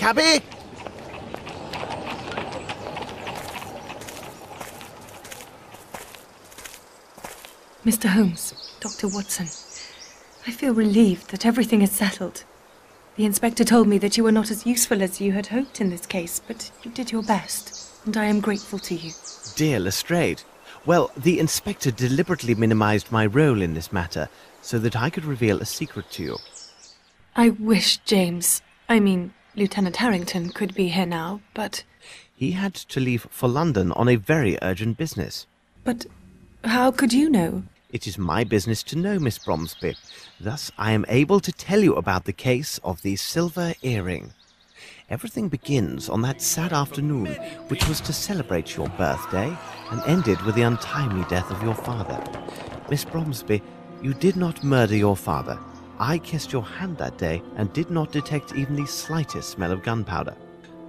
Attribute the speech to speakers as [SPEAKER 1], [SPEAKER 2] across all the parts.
[SPEAKER 1] cabby?
[SPEAKER 2] Mr. Holmes, Dr. Watson, I feel relieved that everything is settled. The inspector told me that you were not as useful as you had hoped in this case, but you did your best, and I am grateful to you.
[SPEAKER 1] Dear Lestrade, well, the inspector deliberately minimized my role in this matter so that I could reveal a secret to you.
[SPEAKER 2] I wish Lieutenant Harrington could be here now, but...
[SPEAKER 1] He had to leave for London on a very urgent business.
[SPEAKER 2] But how could you know?
[SPEAKER 1] It is my business to know, Miss Bromsby. Thus, I am able to tell you about the case of the silver earring. Everything begins on that sad afternoon, which was to celebrate your birthday, and ended with the untimely death of your father. Miss Bromsby, you did not murder your father. I kissed your hand that day and did not detect even the slightest smell of gunpowder.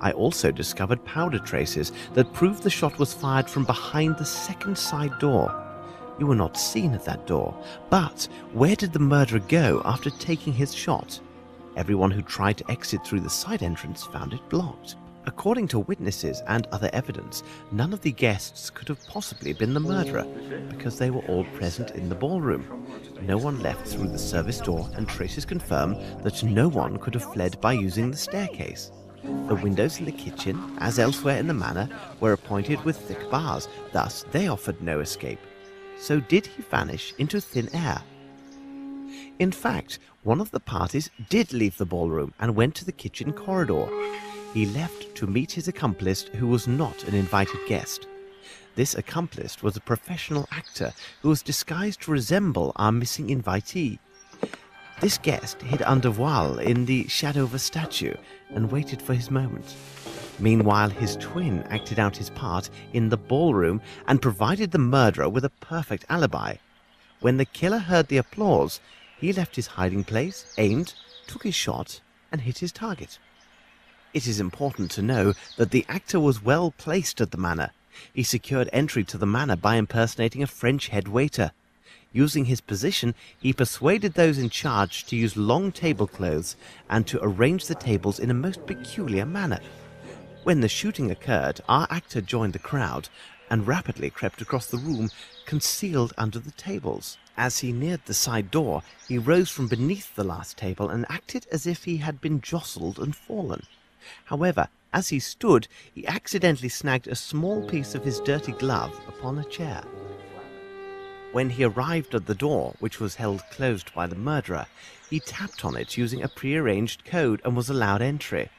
[SPEAKER 1] I also discovered powder traces that proved the shot was fired from behind the second side door. You were not seen at that door, but where did the murderer go after taking his shot? Everyone who tried to exit through the side entrance found it blocked. According to witnesses and other evidence, none of the guests could have possibly been the murderer, because they were all present in the ballroom. No one left through the service door, and traces confirm that no one could have fled by using the staircase. The windows in the kitchen, as elsewhere in the manor, were appointed with thick bars, thus they offered no escape. So did he vanish into thin air? In fact, one of the parties did leave the ballroom and went to the kitchen corridor. He left to meet his accomplice, who was not an invited guest. This accomplice was a professional actor who was disguised to resemble our missing invitee. This guest hid under voile in the shadow of a statue and waited for his moment. Meanwhile, his twin acted out his part in the ballroom and provided the murderer with a perfect alibi. When the killer heard the applause, he left his hiding place, aimed, took his shot, and hit his target. It is important to know that the actor was well placed at the manor. He secured entry to the manor by impersonating a French head waiter. Using his position, he persuaded those in charge to use long tablecloths and to arrange the tables in a most peculiar manner. When the shooting occurred, our actor joined the crowd and rapidly crept across the room, concealed under the tables. As he neared the side door, he rose from beneath the last table and acted as if he had been jostled and fallen. However, as he stood, he accidentally snagged a small piece of his dirty glove upon a chair. When he arrived at the door, which was held closed by the murderer, he tapped on it using a prearranged code and was allowed entry.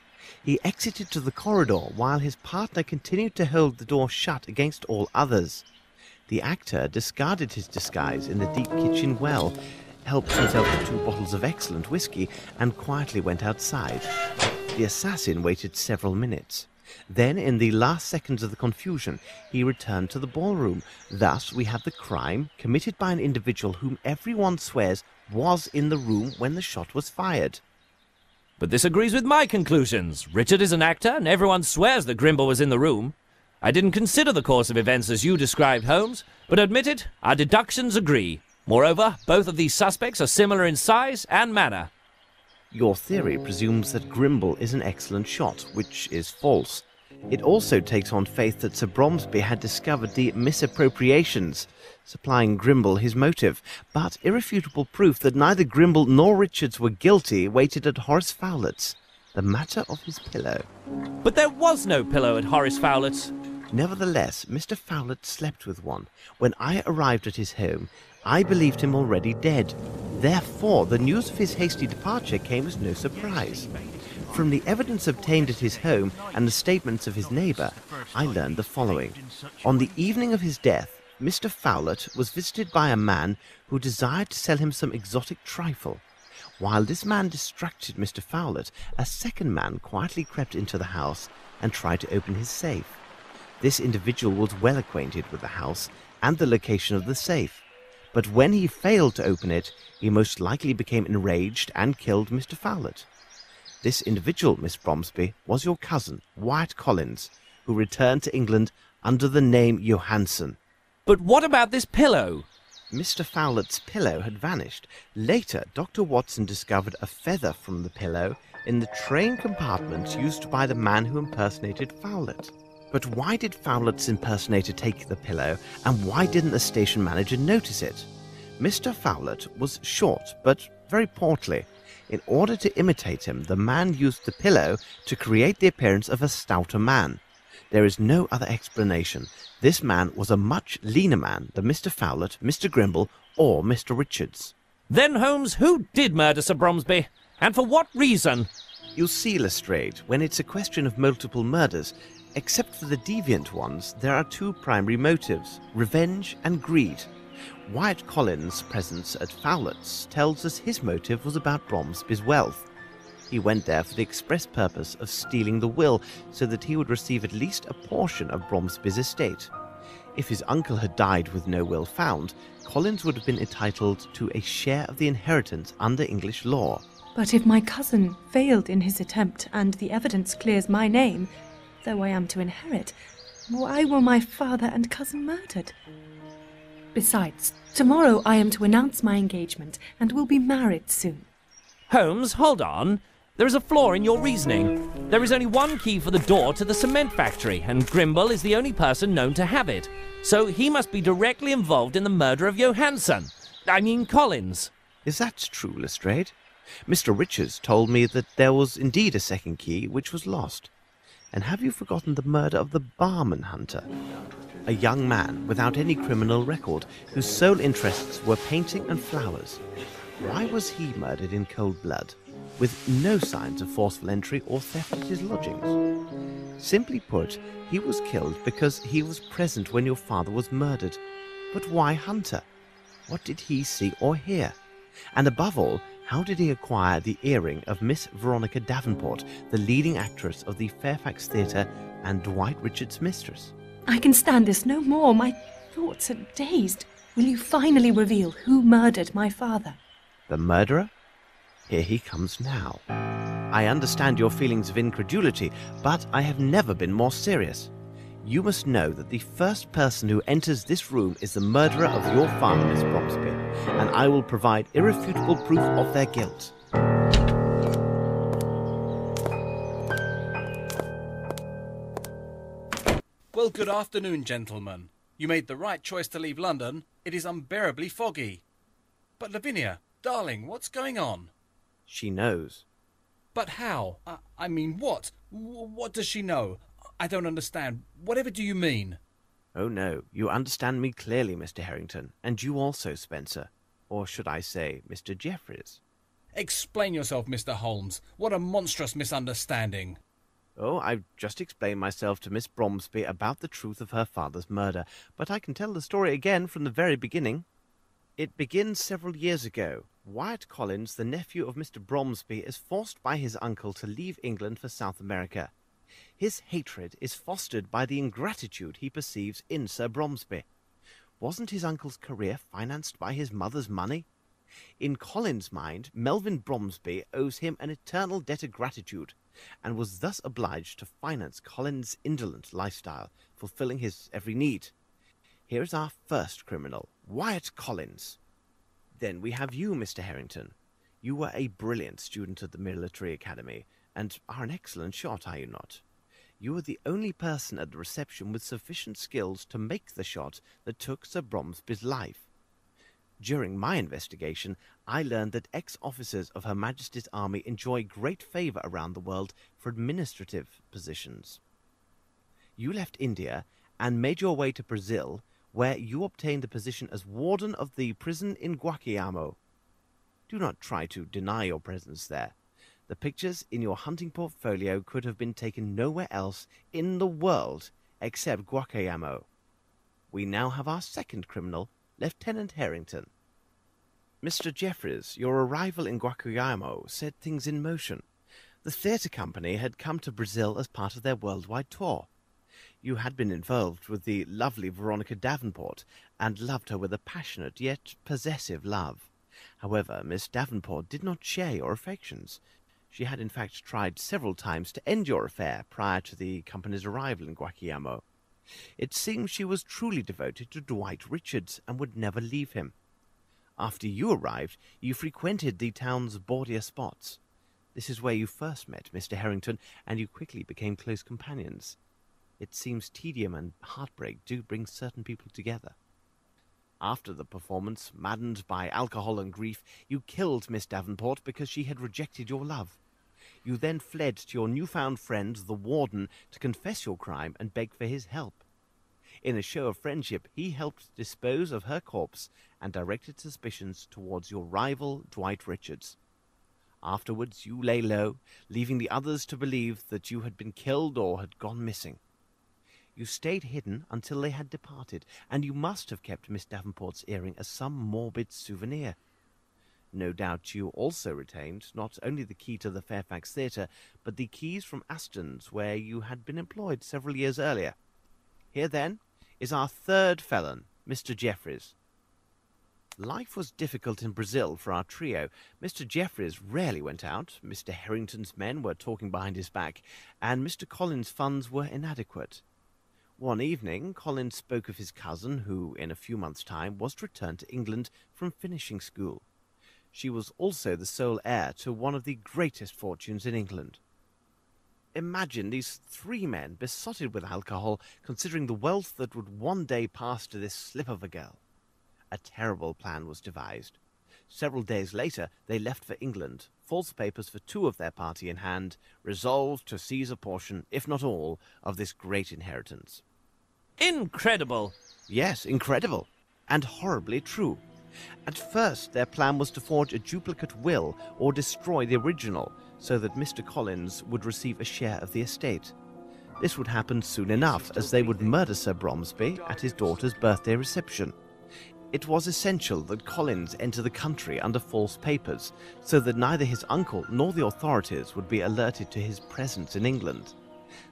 [SPEAKER 1] He exited to the corridor while his partner continued to hold the door shut against all others. The actor discarded his disguise in the deep kitchen well, helped himself to 2 bottles of excellent whiskey, and quietly went outside. The assassin waited several minutes. Then, in the last seconds of the confusion, he returned to the ballroom. Thus, we have the crime committed by an individual whom everyone swears was in the room when the shot was fired.
[SPEAKER 3] But this agrees with my conclusions. Richard is an actor, and everyone swears that Grimble was in the room. I didn't consider the course of events as you described, Holmes, but admit it, our deductions agree. Moreover, both of these suspects are similar in size and manner.
[SPEAKER 1] Your theory presumes that Grimble is an excellent shot, which is false. It also takes on faith that Sir Bromsby had discovered the misappropriations, supplying Grimble his motive, but irrefutable proof that neither Grimble nor Richards were guilty waited at Horace Fowlett's, the matter of his pillow.
[SPEAKER 3] But there was no pillow at Horace Fowlett's.
[SPEAKER 1] Nevertheless, Mr. Fowlett slept with one. When I arrived at his home, I believed him already dead. Therefore, the news of his hasty departure came as no surprise. From the evidence obtained at his home and the statements of his neighbour, I learned the following. On the evening of his death, Mr. Fowlett was visited by a man who desired to sell him some exotic trifle. While this man distracted Mr. Fowlett, a second man quietly crept into the house and tried to open his safe. This individual was well acquainted with the house and the location of the safe, but when he failed to open it, he most likely became enraged and killed Mr. Fowlett. This individual, Miss Bromsby, was your cousin, Wyatt Collins, who returned to England under the name Johansson.
[SPEAKER 3] But what about this pillow?
[SPEAKER 1] Mr. Fowlett's pillow had vanished. Later, Dr. Watson discovered a feather from the pillow in the train compartment used by the man who impersonated Fowlett. But why did Fowlett's impersonator take the pillow, and why didn't the station manager notice it? Mr. Fowlett was short, but very portly. In order to imitate him, the man used the pillow to create the appearance of a stouter man. There is no other explanation. This man was a much leaner man than Mr. Fowlett, Mr. Grimble, or Mr. Richards.
[SPEAKER 3] Then, Holmes, who did murder Sir Bromsby? And for what reason?
[SPEAKER 1] You see, Lestrade, when it's a question of multiple murders, except for the deviant ones, there are two primary motives, revenge and greed. Wyatt Collins' presence at Fowlett's tells us his motive was about Bromsby's wealth. He went there for the express purpose of stealing the will so that he would receive at least a portion of Bromsby's estate. If his uncle had died with no will found, Collins would have been entitled to a share of the inheritance under English law.
[SPEAKER 2] But if my cousin failed in his attempt and the evidence clears my name, though I am to inherit, why were my father and cousin murdered? Besides, tomorrow I am to announce my engagement and will be married soon.
[SPEAKER 3] Holmes, hold on. There is a flaw in your reasoning. There is only one key for the door to the cement factory, and Grimble is the only person known to have it. So he must be directly involved in the murder of Collins.
[SPEAKER 1] Is that true, Lestrade? Mr. Richards told me that there was indeed a second key which was lost. And have you forgotten the murder of the barman hunter? A young man without any criminal record, whose sole interests were painting and flowers. Why was he murdered in cold blood, with no signs of forceful entry or theft at his lodgings? Simply put, he was killed because he was present when your father was murdered. But why Hunter? What did he see or hear? And above all, how did he acquire the earring of Miss Veronica Davenport, the leading actress of the Fairfax Theatre and Dwight Richards' mistress?
[SPEAKER 2] I can stand this no more. My thoughts are dazed. Will you finally reveal who murdered my father?
[SPEAKER 1] The murderer? Here he comes now. I understand your feelings of incredulity, but I have never been more serious. You must know that the first person who enters this room is the murderer of your father, Miss Bromsby, and I will provide irrefutable proof of their guilt.
[SPEAKER 4] Well, good afternoon, gentlemen. You made the right choice to leave London. It is unbearably foggy. But Lavinia, darling, what's going on?
[SPEAKER 1] She knows.
[SPEAKER 4] But how? I mean, what? What does she know? I don't understand. Whatever do you mean?
[SPEAKER 1] Oh, no. You understand me clearly, Mr. Harrington. And you also, Spencer. Or should I say, Mr. Jeffries.
[SPEAKER 4] Explain yourself, Mr. Holmes. What a monstrous misunderstanding.
[SPEAKER 1] Oh, I've just explained myself to Miss Bromsby about the truth of her father's murder, but I can tell the story again from the very beginning. It begins several years ago. Wyatt Collins, the nephew of Mr. Bromsby, is forced by his uncle to leave England for South America. His hatred is fostered by the ingratitude he perceives in Sir Bromsby. Wasn't his uncle's career financed by his mother's money? In Collins' mind, Melvyn Bromsby owes him an eternal debt of gratitude, and was thus obliged to finance Collins' indolent lifestyle, fulfilling his every need. Here is our first criminal, Wyatt Collins. Then we have you, Mr. Harrington. You were a brilliant student at the military academy, and are an excellent shot, are you not? You were the only person at the reception with sufficient skills to make the shot that took Sir Bromsby's life. During my investigation, I learned that ex-officers of Her Majesty's Army enjoy great favour around the world for administrative positions. You left India and made your way to Brazil, where you obtained the position as warden of the prison in Guacamayamo. Do not try to deny your presence there. The pictures in your hunting portfolio could have been taken nowhere else in the world except Guacamayamo. We now have our second criminal, Lieutenant Harrington. Mr. Jeffries, your arrival in Guacamayamo set things in motion. The theatre company had come to Brazil as part of their worldwide tour. You had been involved with the lovely Veronica Davenport, and loved her with a passionate yet possessive love. However, Miss Davenport did not share your affections. She had in fact tried several times to end your affair prior to the company's arrival in Guacamayamo. It seems she was truly devoted to Dwight Richards and would never leave him. After you arrived, you frequented the town's bawdier spots. This is where you first met Mr. Harrington, and you quickly became close companions. It seems tedium and heartbreak do bring certain people together. After the performance, maddened by alcohol and grief, you killed Miss Davenport because she had rejected your love. You then fled to your newfound friend, the warden, to confess your crime and beg for his help. In a show of friendship, he helped dispose of her corpse and directed suspicions towards your rival, Dwight Richards. Afterwards, you lay low, leaving the others to believe that you had been killed or had gone missing. You stayed hidden until they had departed, and you must have kept Miss Davenport's earring as some morbid souvenir. No doubt you also retained not only the key to the Fairfax Theatre, but the keys from Aston's, where you had been employed several years earlier. Here, then, is our third felon, Mr. Jeffries. Life was difficult in Brazil for our trio. Mr. Jeffries rarely went out, Mr. Harrington's men were talking behind his back, and Mr. Collins' funds were inadequate. One evening, Collins spoke of his cousin, who, in a few months' time, was to return to England from finishing school. She was also the sole heir to one of the greatest fortunes in England. Imagine these three men besotted with alcohol, considering the wealth that would one day pass to this slip of a girl. A terrible plan was devised. Several days later, they left for England, false papers for two of their party in hand, resolved to seize a portion, if not all, of this great inheritance.
[SPEAKER 3] Incredible!
[SPEAKER 1] Yes, incredible, and horribly true. At first, their plan was to forge a duplicate will or destroy the original, so that Mr. Collins would receive a share of the estate. This would happen soon enough, as they would murder Sir Bromsby at his daughter's birthday reception. It was essential that Collins enter the country under false papers, so that neither his uncle nor the authorities would be alerted to his presence in England.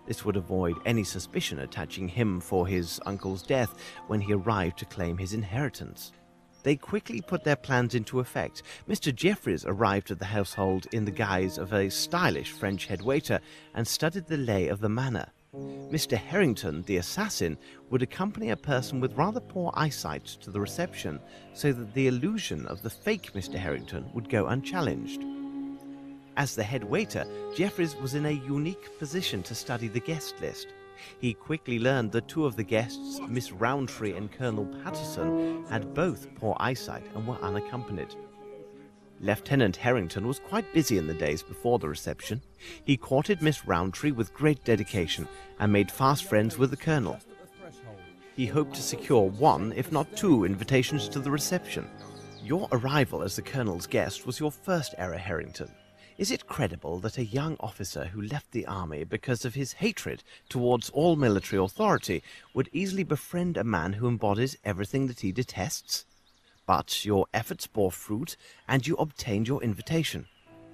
[SPEAKER 1] This would avoid any suspicion attaching him for his uncle's death when he arrived to claim his inheritance. They quickly put their plans into effect. Mr. Jeffries arrived at the household in the guise of a stylish French head waiter and studied the lay of the manor. Mr. Harrington, the assassin, would accompany a person with rather poor eyesight to the reception, so that the illusion of the fake Mr. Harrington would go unchallenged. As the head waiter, Jeffries was in a unique position to study the guest list. He quickly learned that two of the guests, Miss Rowntree and Colonel Patterson, had both poor eyesight and were unaccompanied. Lieutenant Harrington was quite busy in the days before the reception. He courted Miss Rowntree with great dedication and made fast friends with the Colonel. He hoped to secure one, if not two, invitations to the reception. Your arrival as the Colonel's guest was your first error, Harrington. Is it credible that a young officer who left the army because of his hatred towards all military authority would easily befriend a man who embodies everything that he detests? But your efforts bore fruit, and you obtained your invitation.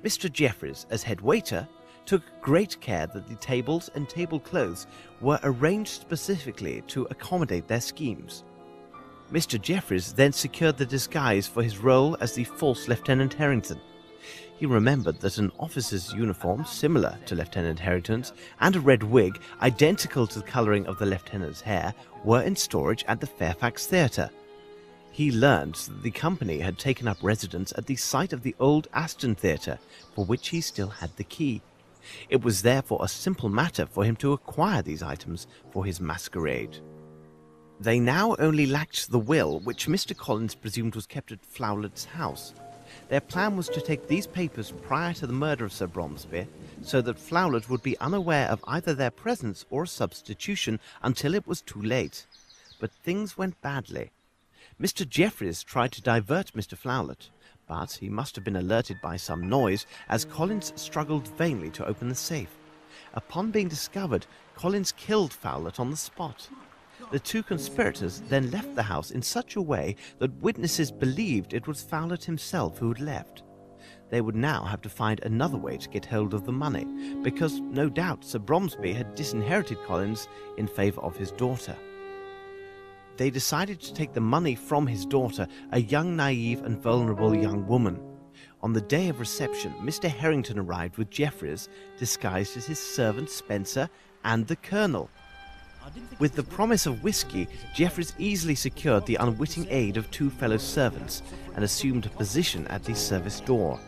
[SPEAKER 1] Mr. Jeffries, as head waiter, took great care that the tables and tablecloths were arranged specifically to accommodate their schemes. Mr. Jeffries then secured the disguise for his role as the false Lieutenant Harrington. He remembered that an officer's uniform, similar to Lieutenant Harrington's, and a red wig, identical to the colouring of the lieutenant's hair, were in storage at the Fairfax Theatre. He learned that the company had taken up residence at the site of the old Aston Theatre, for which he still had the key. It was therefore a simple matter for him to acquire these items for his masquerade. They now only lacked the will, which Mr. Collins presumed was kept at Flowlet's house. Their plan was to take these papers prior to the murder of Sir Bromsby, so that Flowlet would be unaware of either their presence or substitution until it was too late. But things went badly. Mr. Jeffries tried to divert Mr. Flowlet, but he must have been alerted by some noise, as Collins struggled vainly to open the safe. Upon being discovered, Collins killed Flowlet on the spot. The two conspirators then left the house in such a way that witnesses believed it was Flowlet himself who had left. They would now have to find another way to get hold of the money, because no doubt Sir Bromsby had disinherited Collins in favour of his daughter. They decided to take the money from his daughter, a young, naive and vulnerable young woman. On the day of reception, Mr. Harrington arrived with Jeffries, disguised as his servant Spencer and the Colonel. With the promise of whiskey, Jeffries easily secured the unwitting aid of two fellow servants and assumed a position at the service door.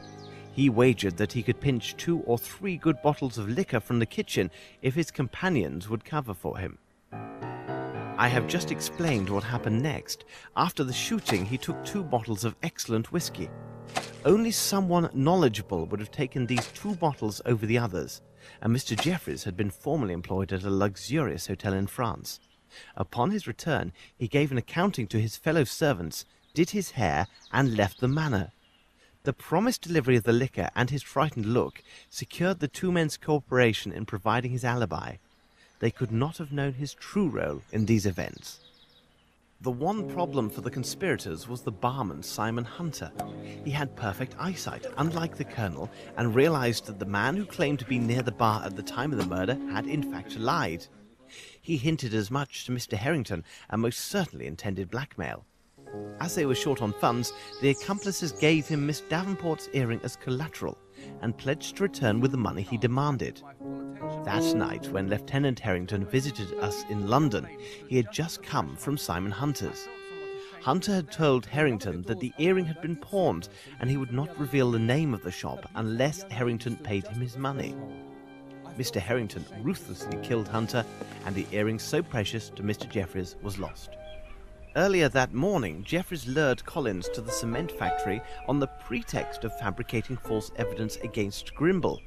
[SPEAKER 1] He wagered that he could pinch 2 or 3 good bottles of liquor from the kitchen if his companions would cover for him. I have just explained what happened next. After the shooting, he took 2 bottles of excellent whiskey. Only someone knowledgeable would have taken these 2 bottles over the others, and Mr. Jeffries had been formerly employed at a luxurious hotel in France. Upon his return, he gave an accounting to his fellow servants, did his hair, and left the manor. The promised delivery of the liquor and his frightened look secured the 2 men's cooperation in providing his alibi. They could not have known his true role in these events. The one problem for the conspirators was the barman Simon Hunter. He had perfect eyesight, unlike the colonel, and realized that the man who claimed to be near the bar at the time of the murder had in fact lied. He hinted as much to Mr. Harrington and most certainly intended blackmail. As they were short on funds, the accomplices gave him Miss Davenport's earring as collateral and pledged to return with the money he demanded. That night, when Lieutenant Harrington visited us in London, he had just come from Simon Hunter's. Hunter had told Harrington that the earring had been pawned and he would not reveal the name of the shop unless Harrington paid him his money. Mr. Harrington ruthlessly killed Hunter, and the earring so precious to Mr. Jeffries was lost. Earlier that morning, Jeffries lured Collins to the cement factory on the pretext of fabricating false evidence against Grimble.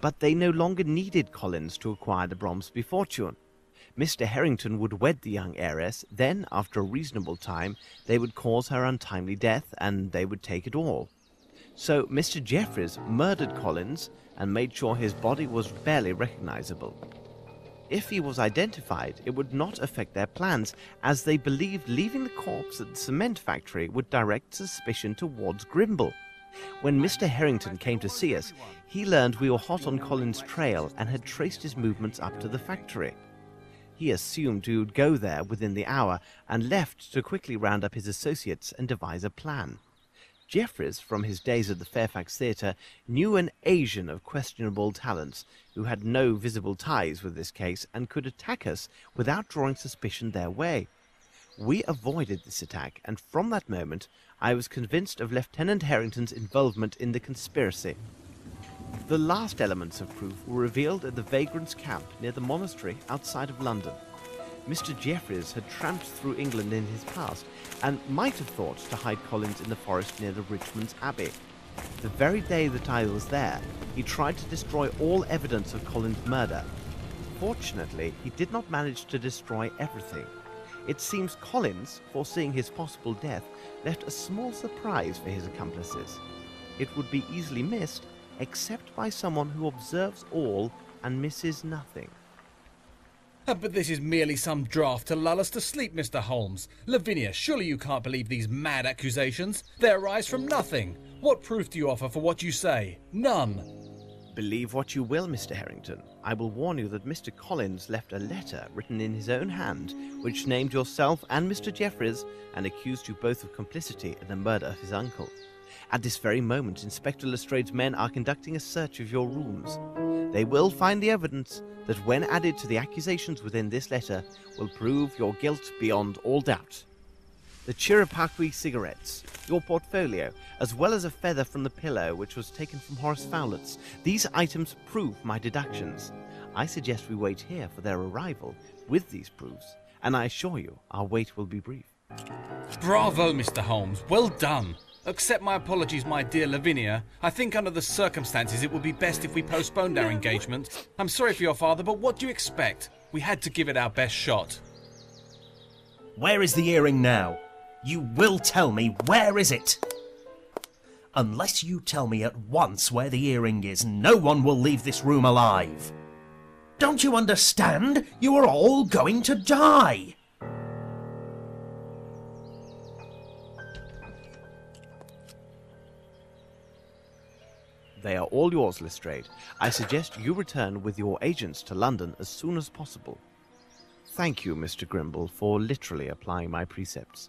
[SPEAKER 1] But they no longer needed Collins to acquire the Bromsby fortune. Mr. Harrington would wed the young heiress, then, after a reasonable time, they would cause her untimely death, and they would take it all. So Mr. Jeffries murdered Collins and made sure his body was barely recognizable. If he was identified, it would not affect their plans, as they believed leaving the corpse at the cement factory would direct suspicion towards Grimble. When Mr. Harrington came to see us, he learned we were hot on Collins' trail and had traced his movements up to the factory. He assumed we would go there within the hour and left to quickly round up his associates and devise a plan. Jeffries, from his days at the Fairfax Theatre, knew an Asian of questionable talents who had no visible ties with this case and could attack us without drawing suspicion their way. We avoided this attack, and from that moment I was convinced of Lieutenant Harrington's involvement in the conspiracy. The last elements of proof were revealed at the vagrants' camp near the monastery outside of London. Mr. Jeffries had tramped through England in his past and might have thought to hide Collins in the forest near the Richmond's Abbey. The very day that I was there, he tried to destroy all evidence of Collins' murder. Fortunately, he did not manage to destroy everything. It seems Collins, foreseeing his possible death, left a small surprise for his accomplices. It would be easily missed, except by someone who observes all and misses nothing.
[SPEAKER 4] But this is merely some draught to lull us to sleep, Mr. Holmes. Lavinia, surely you can't believe these mad accusations? They arise from nothing. What proof do you offer for what you say? None.
[SPEAKER 1] Believe what you will, Mr. Harrington. I will warn you that Mr. Collins left a letter written in his own hand, which named yourself and Mr. Jeffries, and accused you both of complicity in the murder of his uncle. At this very moment, Inspector Lestrade's men are conducting a search of your rooms. They will find the evidence that, when added to the accusations within this letter, will prove your guilt beyond all doubt. The Chirapaqui cigarettes, your portfolio, as well as a feather from the pillow which was taken from Horace Fowlett's. These items prove my deductions. I suggest we wait here for their arrival with these proofs, and I assure you our wait will be brief.
[SPEAKER 4] Bravo, Mr. Holmes. Well done. Accept my apologies, my dear Lavinia. I think under the circumstances it would be best if we postponed our engagement. I'm sorry for your father, but what do you expect? We had to give it our best shot.
[SPEAKER 5] Where is the earring now? You will tell me, where is it? Unless you tell me at once where the earring is, no one will leave this room alive. Don't you understand? You are all going to die.
[SPEAKER 1] They are all yours, Lestrade. I suggest you return with your agents to London as soon as possible. Thank you, Mr. Grimble, for literally applying my precepts.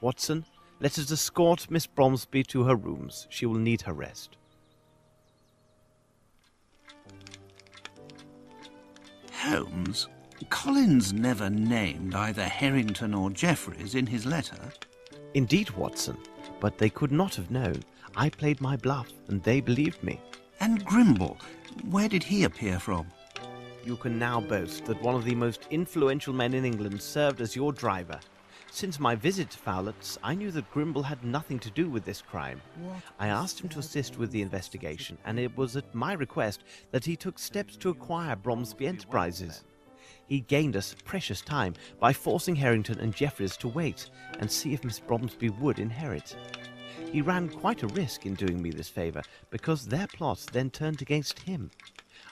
[SPEAKER 1] Watson, let us escort Miss Bromsby to her rooms. She will need her rest.
[SPEAKER 6] Holmes, Collins never named either Harrington or Jeffries in his letter.
[SPEAKER 1] Indeed, Watson, but they could not have known. I played my bluff, and they believed me.
[SPEAKER 6] And Grimble, where did he appear from?
[SPEAKER 1] You can now boast that one of the most influential men in England served as your driver. Since my visit to Fowlett's, I knew that Grimble had nothing to do with this crime. I asked him to assist with the investigation, and it was at my request that he took steps to acquire Bromsby Enterprises. He gained us precious time by forcing Harrington and Jeffreys to wait and see if Miss Bromsby would inherit. He ran quite a risk in doing me this favour, because their plot then turned against him.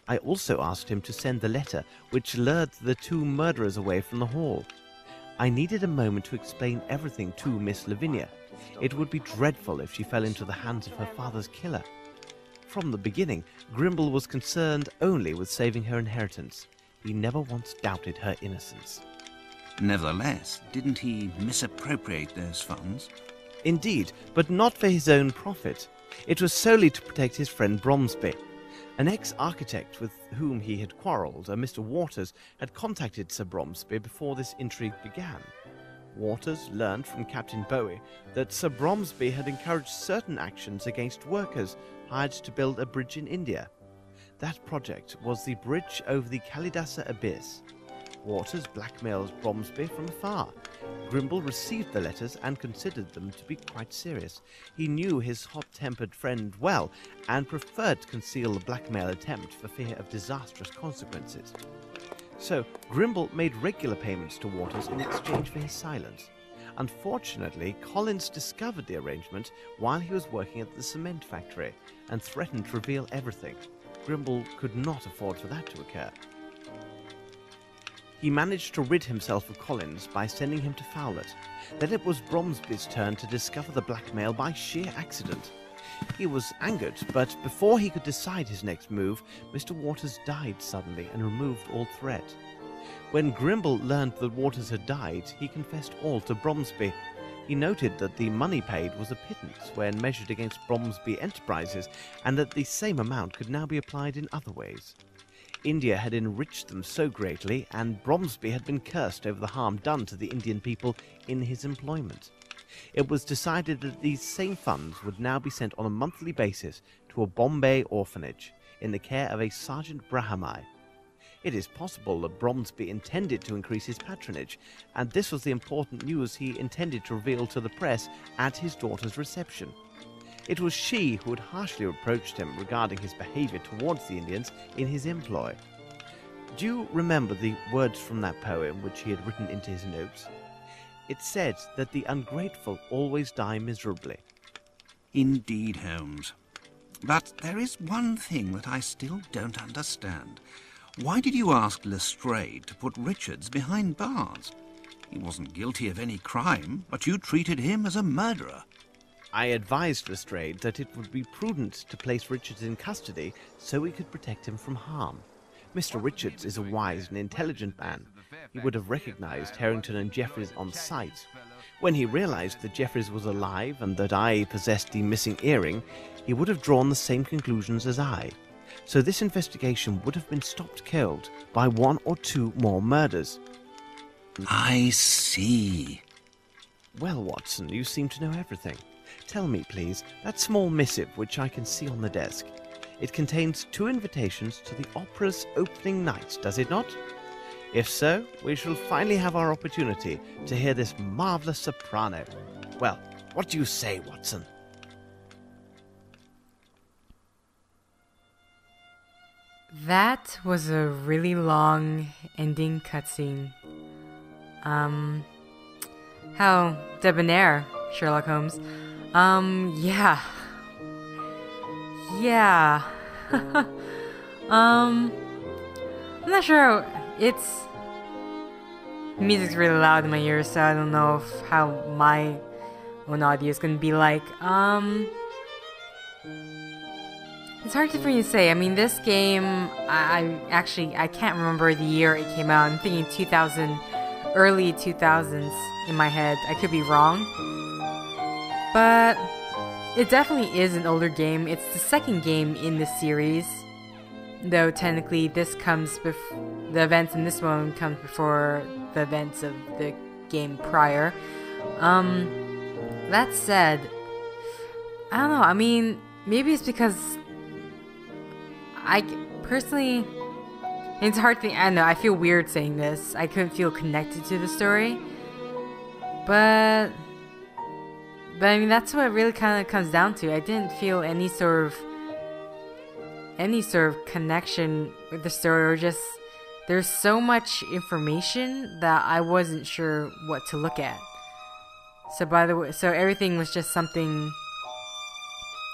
[SPEAKER 1] I also asked him to send the letter which lured the two murderers away from the hall. I needed a moment to explain everything to Miss Lavinia. It would be dreadful if she fell into the hands of her father's killer. From the beginning, Grimble was concerned only with saving her inheritance. He never once doubted her innocence.
[SPEAKER 6] Nevertheless, didn't he misappropriate those funds?
[SPEAKER 1] Indeed, but not for his own profit. It was solely to protect his friend Bromsby. An ex-architect with whom he had quarrelled, a Mr. Waters, had contacted Sir Bromsby before this intrigue began. Waters learned from Captain Bowie that Sir Bromsby had encouraged certain actions against workers hired to build a bridge in India. That project was the bridge over the Kalidasa Abyss. Waters blackmailed Bromsby from afar. Grimble received the letters and considered them to be quite serious. He knew his hot-tempered friend well and preferred to conceal the blackmail attempt for fear of disastrous consequences. So Grimble made regular payments to Waters in exchange for his silence. Unfortunately, Collins discovered the arrangement while he was working at the cement factory and threatened to reveal everything. Grimble could not afford for that to occur. He managed to rid himself of Collins by sending him to Fowlett. Then it was Bromsby's turn to discover the blackmail by sheer accident. He was angered, but before he could decide his next move, Mr. Waters died suddenly and removed all threat. When Grimble learned that Waters had died, he confessed all to Bromsby. He noted that the money paid was a pittance when measured against Bromsby Enterprises, and that the same amount could now be applied in other ways. India had enriched them so greatly, and Bromsby had been cursed over the harm done to the Indian people in his employment. It was decided that these same funds would now be sent on a monthly basis to a Bombay orphanage in the care of a Sergeant Brahamai. It is possible that Bromsby intended to increase his patronage, and this was the important news he intended to reveal to the press at his daughter's reception. It was she who had harshly reproached him regarding his behavior towards the Indians in his employ. Do you remember the words from that poem which he had written into his notes? It said that the ungrateful always die miserably.
[SPEAKER 6] Indeed, Holmes. But there is one thing that I still don't understand. Why did you ask Lestrade to put Richards behind bars? He wasn't guilty of any crime, but you treated him as a murderer.
[SPEAKER 1] I advised Lestrade that it would be prudent to place Richards in custody so we could protect him from harm. Mr. Richards is a wise and intelligent man. He would have recognized Harrington and Jeffreys on sight. When he realized that Jeffreys was alive and that I possessed the missing earring, he would have drawn the same conclusions as I. So this investigation would have been stopped cold by one or two more murders.
[SPEAKER 6] I see.
[SPEAKER 1] Well, Watson, you seem to know everything. Tell me, please, that small missive which I can see on the desk. It contains 2 invitations to the opera's opening night, does it not? If so, we shall finally have our opportunity to hear this marvellous soprano. Well, what do you say, Watson?
[SPEAKER 7] That was a really long ending cutscene. How debonair, Sherlock Holmes. Yeah. Yeah. I'm not sure. Music's really loud in my ears, so I don't know how my own audio is gonna be like. It's hard for me to say. I mean, this game, I can't remember the year it came out. I'm thinking 2000, early 2000s in my head. I could be wrong. But it definitely is an older game. It's the second game in the series. Though technically this comes before, the events in this one comes before the events of the game prior. That said, I don't know. I mean, maybe it's because I personally, it's a hard thing. I know I feel weird saying this. I couldn't feel connected to the story, but I mean that's what it really kind of comes down to. I didn't feel any sort of connection with the story, or just there's so much information that I wasn't sure what to look at. So so everything was just something,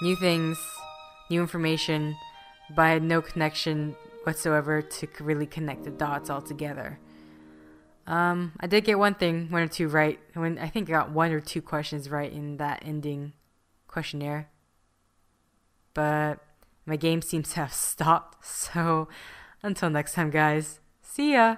[SPEAKER 7] new things, new information, but I had no connection whatsoever to really connect the dots all together. I did get one or two right. I think I got 1 or 2 questions right in that ending questionnaire. But my game seems to have stopped. So until next time, guys. See ya!